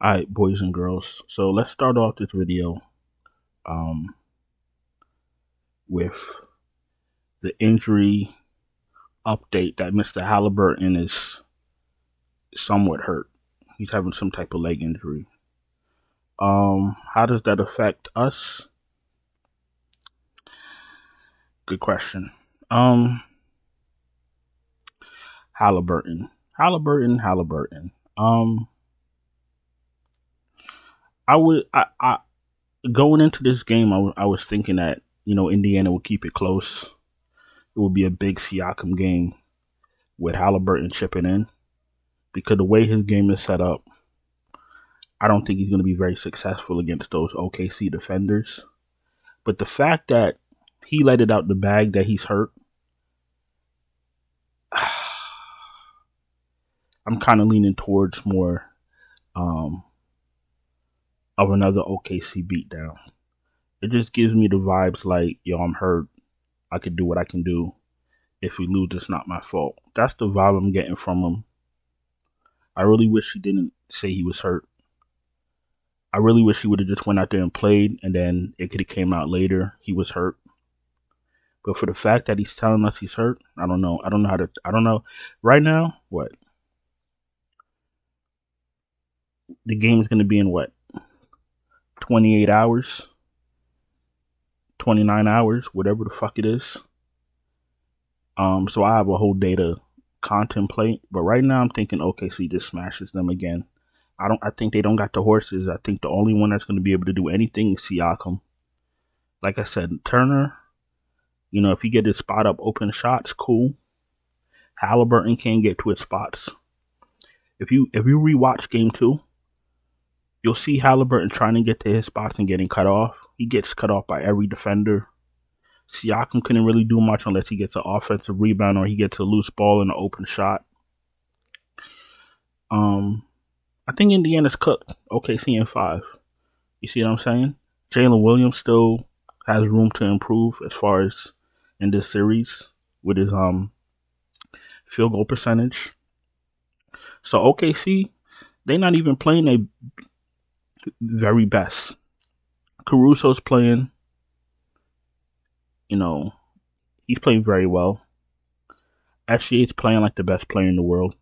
Alright, boys and girls. So let's start off this video um, with the injury update that Mr. Halliburton is somewhat hurt. He's having some type of leg injury. How does that affect us? Good question. Halliburton. I going into this game, I was thinking that Indiana would keep it close. It would be a big Siakam game with Halliburton chipping in, because the way his game is set up, I don't think he's going to be very successful against those OKC defenders. But the fact that he let it out the bag that he's hurt, I'm kind of leaning towards more of another OKC beatdown. It just gives me the vibes like, yo, I'm hurt. I could do what I can do. If we lose, it's not my fault. That's the vibe I'm getting from him. I really wish he didn't say he was hurt. I really wish he would have just went out there and played, and then it could have came out later he was hurt. But for the fact that he's telling us he's hurt, I don't know. I don't know. Right now, what? The game is going to be in what? 28 hours? 29 hours? Whatever the fuck it is. So I have a whole day to contemplate. But right now I'm thinking OKC just smashes them again. I think they don't got the horses. I think the only one that's going to be able to do anything is Siakam. Like I said, Turner, if he get his spot up, open shots, cool. Halliburton can't get to his spots. If you rewatch game 2, you'll see Halliburton trying to get to his spots and getting cut off. He gets cut off by every defender. Siakam couldn't really do much unless he gets an offensive rebound or he gets a loose ball and an open shot. I think Indiana's cooked. OKC in 5. You see what I'm saying? Jalen Williams still has room to improve as far as in this series with his field goal percentage. So OKC, they're not even playing their very best. Caruso's playing, he's playing very well. SGA's playing like the best player in the world.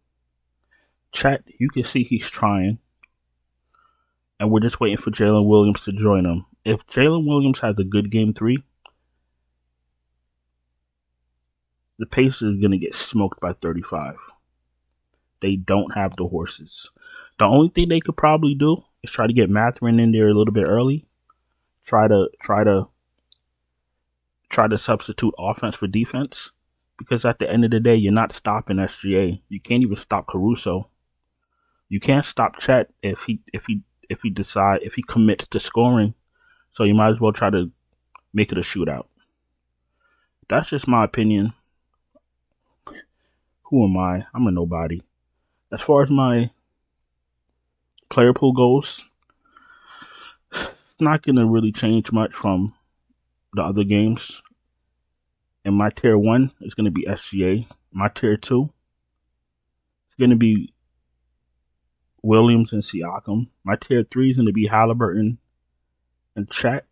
Chet, you can see he's trying. And we're just waiting for Jalen Williams to join him. If Jalen Williams has a good game 3, the Pacers are going to get smoked by 35. They don't have the horses. The only thing they could probably do is try to get Mathurin in there a little bit early. Try to substitute offense for defense. Because at the end of the day, you're not stopping SGA. You can't even stop Caruso. You can't stop Chet if he commits to scoring. So you might as well try to make it a shootout. That's just my opinion. Who am I? I'm a nobody. As far as my player pool goes, it's not going to really change much from the other games. And my tier 1 is going to be SGA. My tier 2 is going to be Williams and Siakam. My tier 3 is going to be Halliburton and Chet.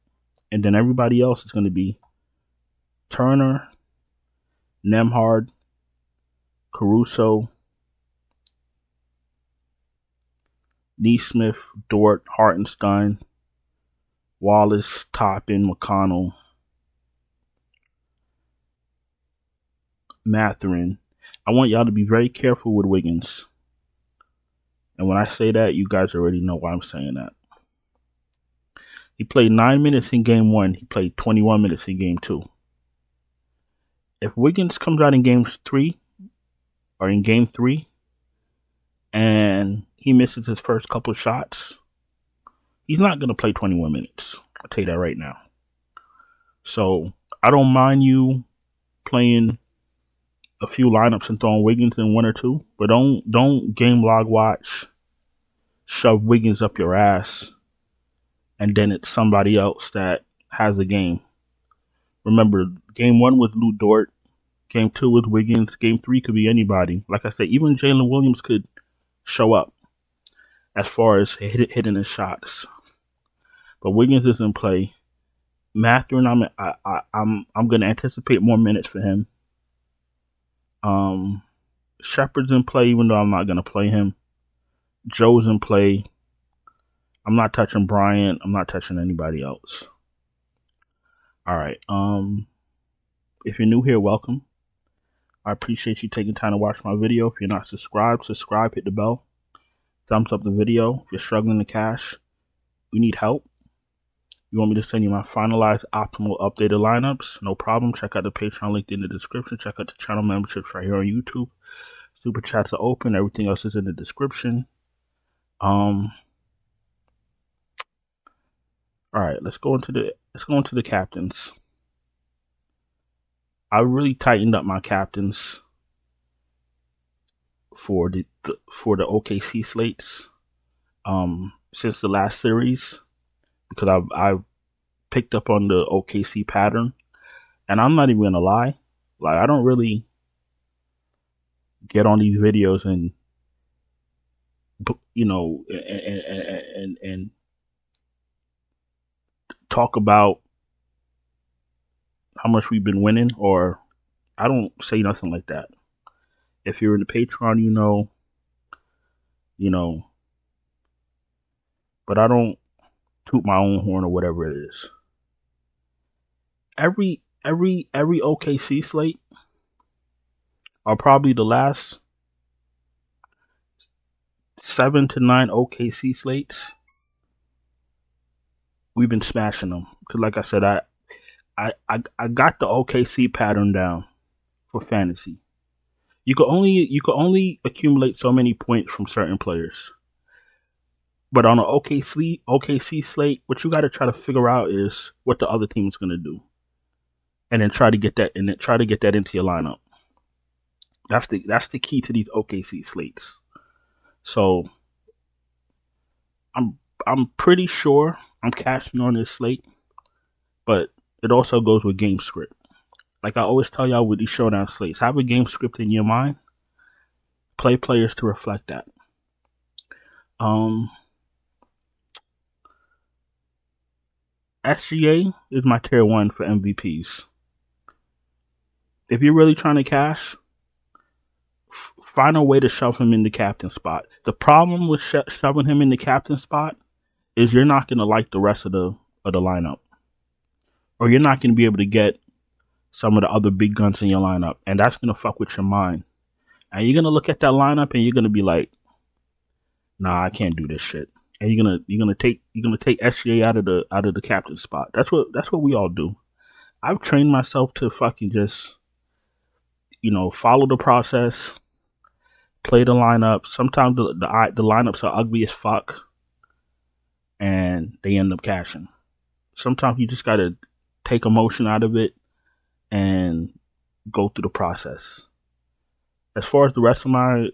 And then everybody else is going to be Turner, Nembhard, Caruso, Neesmith, Dort, Hartenstein, Wallace, Toppin, McConnell, Mathurin. I want y'all to be very careful with Wiggins. And when I say that, you guys already know why I'm saying that. He played 9 minutes in game 1. He played 21 minutes in game 2. If Wiggins comes out in game 3, and he misses his first couple of shots, he's not going to play 21 minutes. I'll tell you that right now. So I don't mind you playing a few lineups and throwing Wiggins in 1 or 2, but don't game log watch, shove Wiggins up your ass, and then it's somebody else that has the game. Remember, game 1 was Lou Dort, game 2 was Wiggins, game 3 could be anybody. Like I said, even Jalen Williams could show up. as far as hitting his shots. But Wiggins is in play. Mathurin, I'm going to anticipate more minutes for him. Shepard's in play, even though I'm not going to play him. Joe's in play. I'm not touching Bryant. I'm not touching anybody else. All right. If you're new here, welcome. I appreciate you taking time to watch my video. If you're not subscribed, subscribe, hit the bell. Thumbs up the video. If you're struggling to cash, you need help. You want me to send you my finalized, optimal, updated lineups? No problem. Check out the Patreon link in the description. Check out the channel memberships right here on YouTube. Super chats are open. Everything else is in the description. All right, let's go into the captains. I really tightened up my captains for the OKC slates since the last series, because I've picked up on the OKC pattern, and I'm not even gonna lie, like I don't really get on these videos and and talk about how much we've been winning, or I don't say nothing like that. If you're in the Patreon, you know, but I don't toot my own horn or whatever it is. Every OKC slate, or probably the last 7 to 9 OKC slates, we've been smashing them. Because like I said, I got the OKC pattern down for fantasy. You could only accumulate so many points from certain players. But on an OKC slate, what you got to try to figure out is what the other team is going to do, and then try to get that into your lineup. That's the key to these OKC slates. So I'm pretty sure I'm cashing on this slate, but it also goes with game script. Like I always tell y'all with these showdown slates, have a game script in your mind. Play players to reflect that. SGA is my tier 1 for MVPs. If you're really trying to cash, find a way to shove him in the captain spot. The problem with shoving him in the captain spot is you're not going to like the rest of the lineup, or you're not going to be able to get some of the other big guns in your lineup, and that's going to fuck with your mind. And you're going to look at that lineup and you're going to be like, nah, I can't do this shit. And you're gonna take SGA out of the captain spot. That's what we all do. I've trained myself to fucking just, follow the process, play the lineup. Sometimes the lineups are ugly as fuck, and they end up cashing. Sometimes you just gotta take emotion out of it and go through the process. As far as the rest of my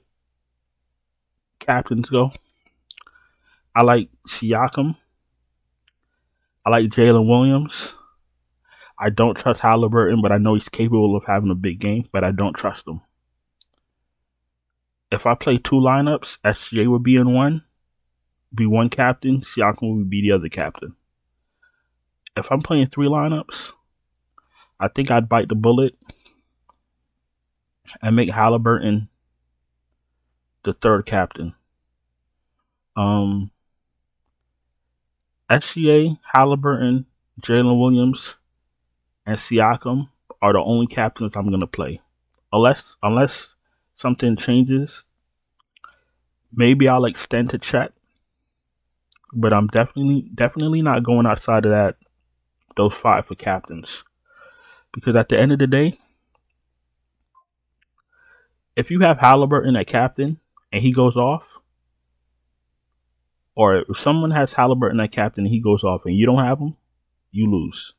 captains go, I like Siakam. I like Jalen Williams. I don't trust Halliburton, but I know he's capable of having a big game, but I don't trust him. If I play 2 lineups, SGA would be in one captain, Siakam would be the other captain. If I'm playing 3 lineups, I think I'd bite the bullet and make Halliburton the 3rd captain. SGA, Halliburton, Jalen Williams, and Siakam are the only captains I'm going to play. Unless something changes, maybe I'll extend to Chet. But I'm definitely not going outside of those 5 for captains. Because at the end of the day, if you have Halliburton at captain and he goes off, or if someone has Halliburton at captain and he goes off and you don't have him, you lose.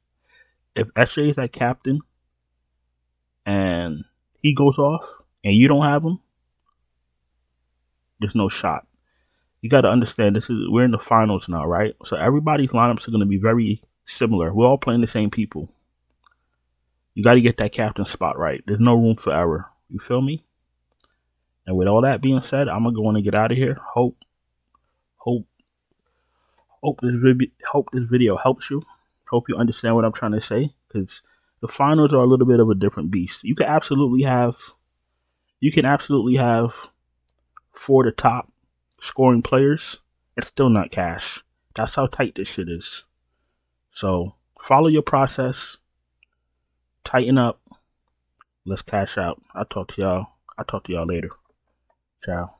If SJ is at captain and he goes off and you don't have him, there's no shot. You got to understand, we're in the finals now, right? So everybody's lineups are going to be very similar. We're all playing the same people. You got to get that captain spot right. There's no room for error. You feel me? And with all that being said, I'm going to go on and get out of here. Hope Hope hope this video helps you. Hope you understand what I'm trying to say, because the finals are a little bit of a different beast. You can absolutely have 4 of the top scoring players and still not cash. That's how tight this shit is. So follow your process, tighten up, let's cash out. I'll talk to y'all later. Ciao.